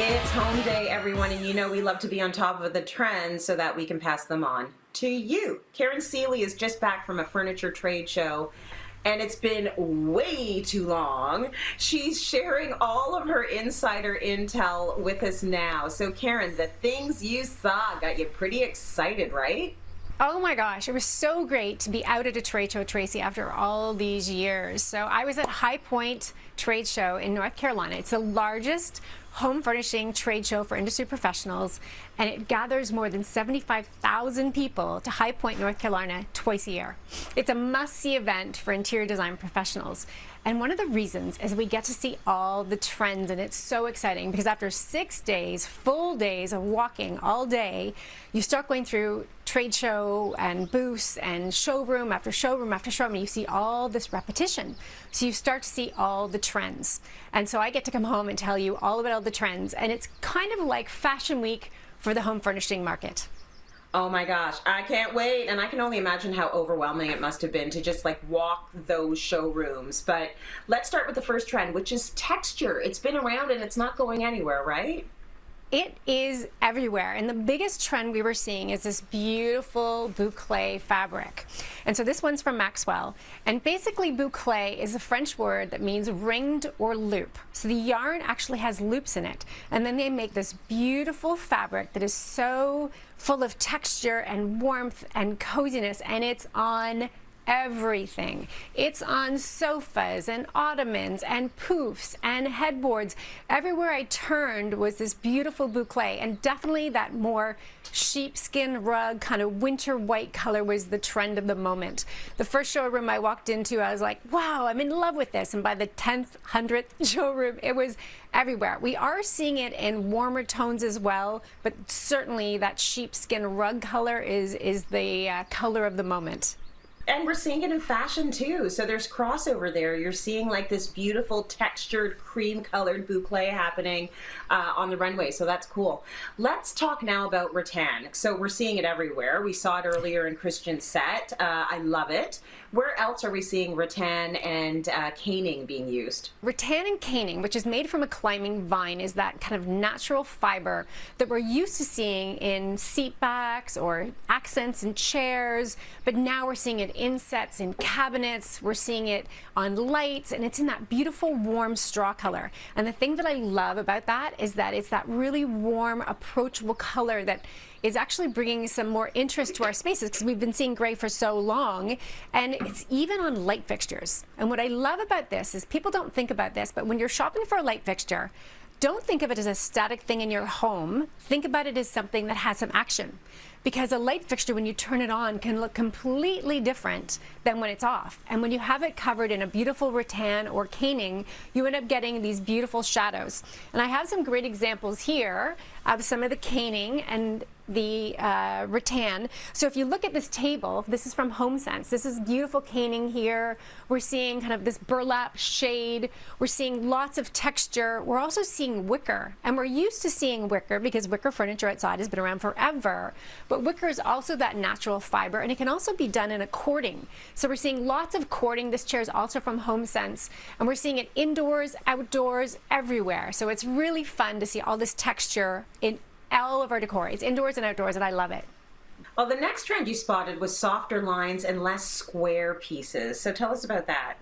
It's home day, everyone, and you know we love to be on top of the trends so that we can pass them on to you. Karen Seeley is just back from a furniture trade show, and it's been way too long. She's sharing all of her insider intel with us now. So Karen, the things you saw got you pretty excited, right? Oh my gosh, it was so great to be out at a trade show, Tracy, after all these years. So I was at High Point Trade Show in North Carolina. It's the largest home furnishing trade show for industry professionals, and it gathers more than 75,000 people to High Point, North Carolina twice a year. It's a must-see event for interior design professionals. And one of the reasons is we get to see all the trends, and it's so exciting because after 6 days, full days of walking all day, you start going through trade show and booths and showroom after showroom after showroom, and you see all this repetition. So you start to see all the trends. And so I get to come home and tell you all about all the trends, and it's kind of like Fashion Week for the home furnishing market. Oh my gosh, I can't wait. And I can only imagine how overwhelming it must have been to just like walk those showrooms. But let's start with the first trend, which is texture. It's been around and it's not going anywhere, right? It is everywhere, and the biggest trend we were seeing is this beautiful boucle fabric. And so this one's from Maxwell, and basically boucle is a French word that means ringed or loop. So the yarn actually has loops in it, and then they make this beautiful fabric that is so full of texture and warmth and coziness, and it's on everything. It's on sofas and ottomans and poofs and headboards. Everywhere I turned was this beautiful boucle, and definitely that more sheepskin rug kind of winter white color was the trend of the moment. The first showroom I walked into, I was like, wow, I'm in love with this. And by the 10th, 100th showroom, it was everywhere. We are seeing it in warmer tones as well, but certainly that sheepskin rug color is the color of the moment. And we're seeing it in fashion too. So there's crossover there. You're seeing like this beautiful textured cream colored boucle happening on the runway. So that's cool. Let's talk now about rattan. So we're seeing it everywhere. We saw it earlier in Christian's set. I love it. Where else are we seeing rattan and caning being used? Rattan and caning, which is made from a climbing vine, is that kind of natural fiber that we're used to seeing in seat backs or accents in chairs, but now we're seeing it in sets, in cabinets, we're seeing it on lights, and it's in that beautiful warm straw color. And the thing that I love about that is that it's that really warm, approachable color that is actually bringing some more interest to our spaces, because we've been seeing gray for so long, and it's even on light fixtures. And what I love about this is people don't think about this, but when you're shopping for a light fixture, don't think of it as a static thing in your home. Think about it as something that has some action. Because a light fixture, when you turn it on, can look completely different than when it's off. And when you have it covered in a beautiful rattan or caning, you end up getting these beautiful shadows. And I have some great examples here of some of the caning and the rattan. So if you look at this table, this is from HomeSense. This is beautiful caning here. We're seeing kind of this burlap shade. We're seeing lots of texture. We're also seeing wicker. And we're used to seeing wicker because wicker furniture outside has been around forever. But wicker is also that natural fiber, and it can also be done in a cording. So we're seeing lots of cording. This chair is also from HomeSense, and we're seeing it indoors, outdoors, everywhere. So it's really fun to see all this texture in all of our decor. It's indoors and outdoors, and I love it. Well, the next trend you spotted was softer lines and less square pieces. So tell us about that.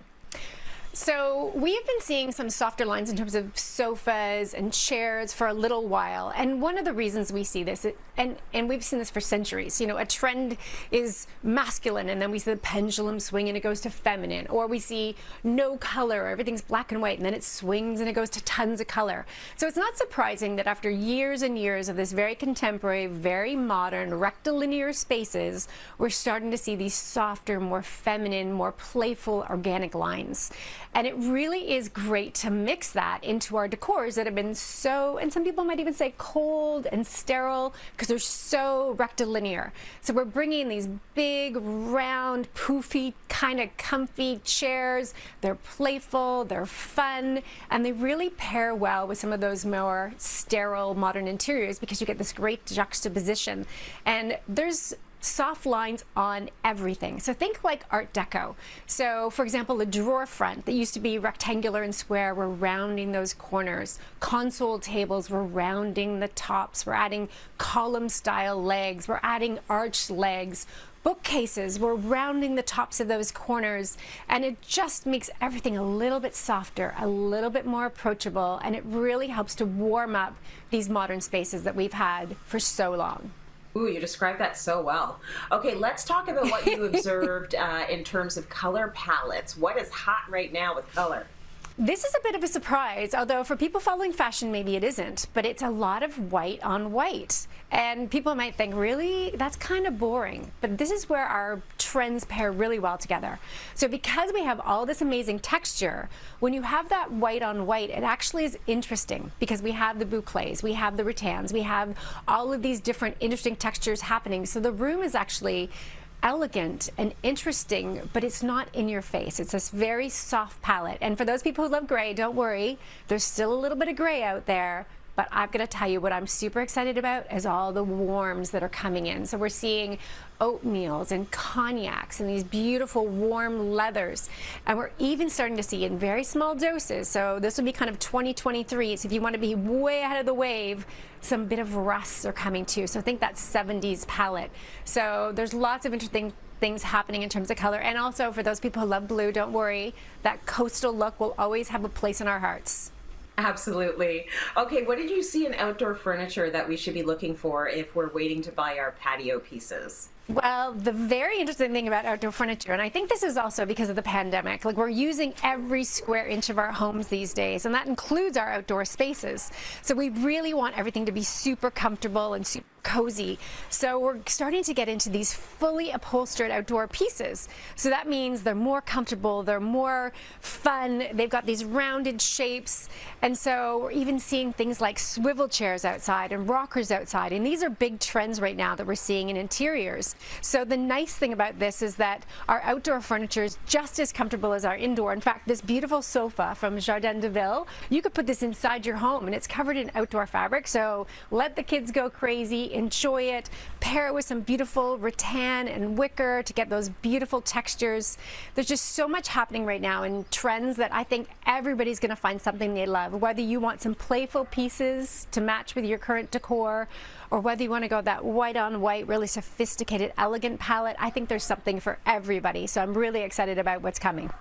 So we've been seeing some softer lines in terms of sofas and chairs for a little while, and one of the reasons we see this, and we've seen this for centuries, you know, a trend is masculine, and then we see the pendulum swing and it goes to feminine, or we see no color, everything's black and white, and then it swings and it goes to tons of color. So it's not surprising that after years and years of this very contemporary, very modern, rectilinear spaces, we're starting to see these softer, more feminine, more playful, organic lines. And it really is great to mix that into our decors that have been so, and some people might even say cold and sterile, because they're so rectilinear. So we're bringing these big, round, poofy, kind of comfy chairs. They're playful, they're fun, and they really pair well with some of those more sterile modern interiors because you get this great juxtaposition. And there's soft lines on everything. So think like Art Deco. So for example, a drawer front that used to be rectangular and square, we're rounding those corners. Console tables, we're rounding the tops. We're adding column style legs. We're adding arched legs. Bookcases, we're rounding the tops of those corners, and it just makes everything a little bit softer, a little bit more approachable, and it really helps to warm up these modern spaces that we've had for so long. Ooh, you described that so well. Okay, let's talk about what you observed in terms of color palettes. What is hot right now with color? This is a bit of a surprise, although for people following fashion, maybe it isn't, but it's a lot of white on white. And people might think, really? That's kind of boring. But this is where our trends pair really well together. So because we have all this amazing texture, when you have that white on white, it actually is interesting because we have the bouclés, we have the rattans, we have all of these different interesting textures happening. So the room is actually elegant and interesting, but it's not in your face. It's this very soft palette. And for those people who love gray, don't worry, there's still a little bit of gray out there. But I'm going to tell you what I'm super excited about is all the warms that are coming in. So we're seeing oatmeals and cognacs and these beautiful warm leathers. And we're even starting to see in very small doses. So this will be kind of 2023. So if you want to be way ahead of the wave, some bit of rusts are coming too. So think that 70s palette. So there's lots of interesting things happening in terms of color. And also for those people who love blue, don't worry, that coastal look will always have a place in our hearts. Absolutely. Okay, what did you see in outdoor furniture that we should be looking for if we're waiting to buy our patio pieces? Well, the very interesting thing about outdoor furniture, and I think this is also because of the pandemic, like we're using every square inch of our homes these days, and that includes our outdoor spaces. So we really want everything to be super comfortable and super cozy. So we're starting to get into these fully upholstered outdoor pieces. So that means they're more comfortable, they're more fun, they've got these rounded shapes. And so we're even seeing things like swivel chairs outside and rockers outside. And these are big trends right now that we're seeing in interiors. So the nice thing about this is that our outdoor furniture is just as comfortable as our indoor. In fact, this beautiful sofa from Jardin de Ville, you could put this inside your home and it's covered in outdoor fabric. So let the kids go crazy, enjoy it, pair it with some beautiful rattan and wicker to get those beautiful textures. There's just so much happening right now in trends that I think everybody's going to find something they love, whether you want some playful pieces to match with your current decor, or whether you want to go that white on white, really sophisticated, elegant palette. I think there's something for everybody. So I'm really excited about what's coming.